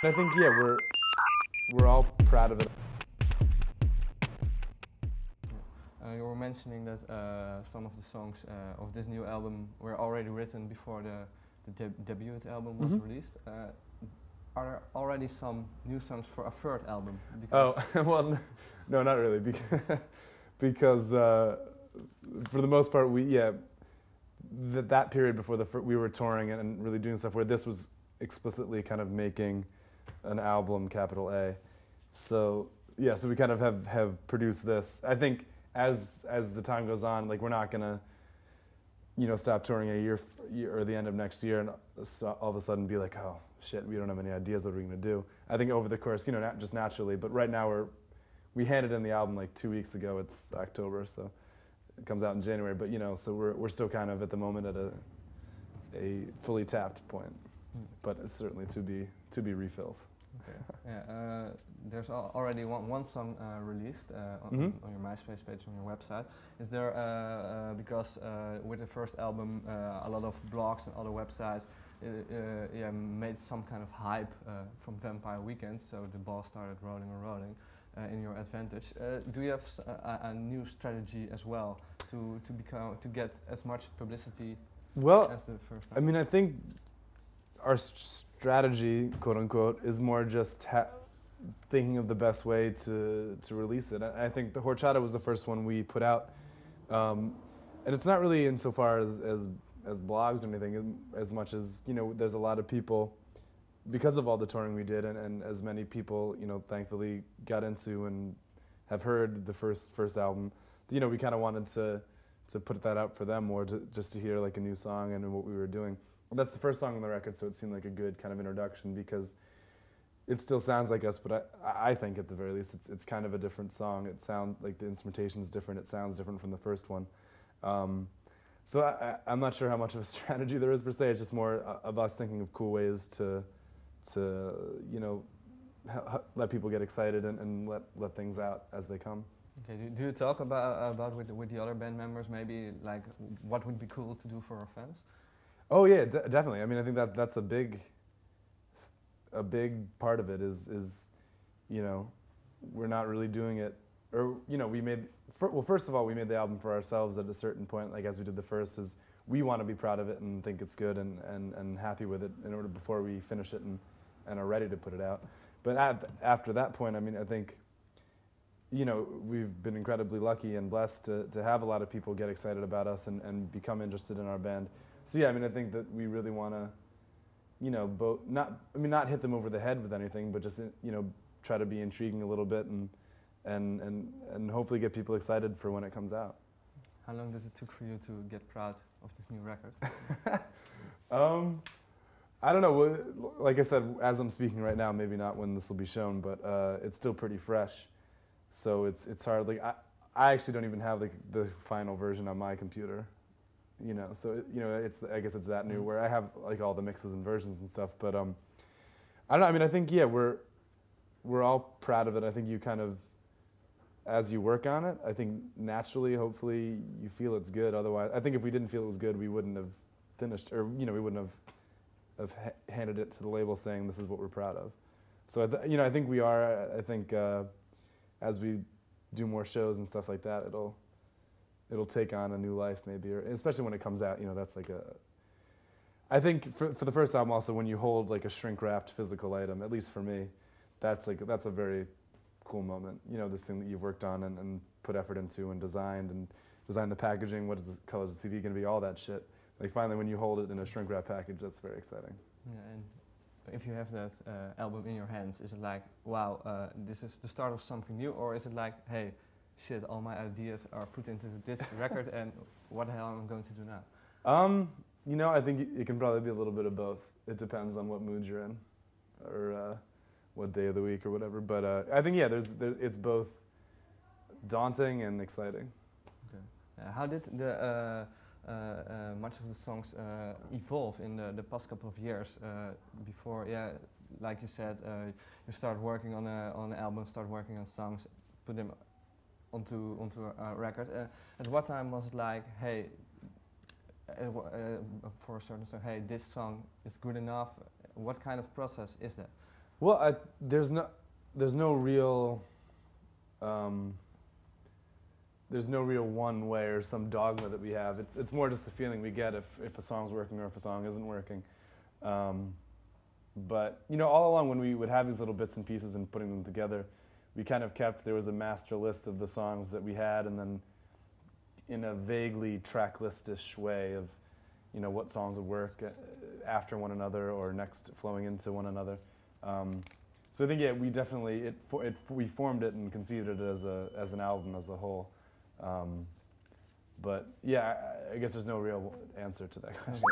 I think yeah, we're all proud of it. You were mentioning that some of the songs of this new album were already written before the debut album was released. Are there already some new songs for a third album? Oh, well, no, not really, because for the most part, that period before we were touring and really doing stuff where this was explicitly kind of making an album, capital A. So yeah, so we kind of have produced this. I think as the time goes on, like we're not gonna, stop touring a year or the end of next year and all of a sudden be like, oh shit, we don't have any ideas what we're gonna do. I think over the course, not just naturally, but right now we handed in the album like 2 weeks ago. It's October, so it comes out in January. But so we're still kind of at the moment at a fully tapped point, but it's certainly to be refilled. Okay. Yeah, there's already one song released on your MySpace page, on your website. Is there, because with the first album, a lot of blogs and other websites made some kind of hype from Vampire Weekend, so the ball started rolling and rolling in your advantage. Do you have a new strategy as well to get as much publicity as the first time? I mean, I think our strategy, quote unquote, is more just thinking of the best way to release it. I think the Horchata was the first one we put out, and it's not really insofar as blogs or anything, as much as there's a lot of people, because of all the touring we did, and as many people thankfully got into and have heard the first album. We kind of wanted to put that out for them more, just to hear like a new song and what we were doing. And that's the first song on the record, so it seemed like a good kind of introduction because it still sounds like us, but I think at the very least it's kind of a different song. It sounds like the instrumentation's different. It sounds different from the first one. So I'm not sure how much of a strategy there is per se. It's just more of us thinking of cool ways to let people get excited and let things out as they come. Okay. Do you talk about with the other band members maybe like what would be cool to do for our fans? Oh yeah, definitely. I mean, I think that's a big part of it is we're not really doing it, or first of all, we made the album for ourselves at a certain point, like as we did the first, is we want to be proud of it and think it's good and happy with it in order before we finish it and are ready to put it out. But after that point, I mean, I think we've been incredibly lucky and blessed to have a lot of people get excited about us and become interested in our band. So yeah, I mean, I think that we really want to, not hit them over the head with anything, but just try to be intriguing a little bit and hopefully get people excited for when it comes out. How long does it took for you to get proud of this new record? I don't know. Like I said, as I'm speaking right now, maybe not when this will be shown, but it's still pretty fresh. So it's hard. Like I actually don't even have like the final version on my computer. So I guess it's that new where I have like all the mixes and versions and stuff. But I don't know. I mean, I think we're all proud of it. I think you kind of, as you work on it, I think naturally, hopefully, you feel it's good. Otherwise, I think if we didn't feel it was good, we wouldn't have finished, or we wouldn't have handed it to the label saying this is what we're proud of. So I think we are. I think as we do more shows and stuff like that, it'll take on a new life maybe, or especially when it comes out. That's like I think for the first album also, when you hold like a shrink-wrapped physical item, at least for me, that's a very cool moment. This thing that you've worked on and put effort into and designed the packaging. What is the color of the CD going to be? All that shit. Like finally, when you hold it in a shrink-wrap package, that's very exciting. Yeah, and if you have that album in your hands, is it like, wow, this is the start of something new, or is it like, hey, shit, all my ideas are put into this record, and what the hell am I going to do now? I think it can probably be a little bit of both. It depends on what mood you're in, or what day of the week or whatever. But I think it's both daunting and exciting. Okay. How did the much of the songs evolve in the past couple of years before? Yeah, like you said, you start working on an album, start working on songs, put them onto a record. At what time was it like, hey, for a certain song, hey, this song is good enough? What kind of process is that? Well, there's no real there's no real one way or some dogma that we have. It's more just the feeling we get if a song's working or if a song isn't working. But you know, all along when we would have these little bits and pieces and putting them together, we kind of there was a master list of the songs that we had, and then in a vaguely track list-ish way of, you know, what songs would work after one another or next flowing into one another. So I think, yeah, we definitely, we formed it and conceived it as an album as a whole. But yeah, I guess there's no real answer to that question.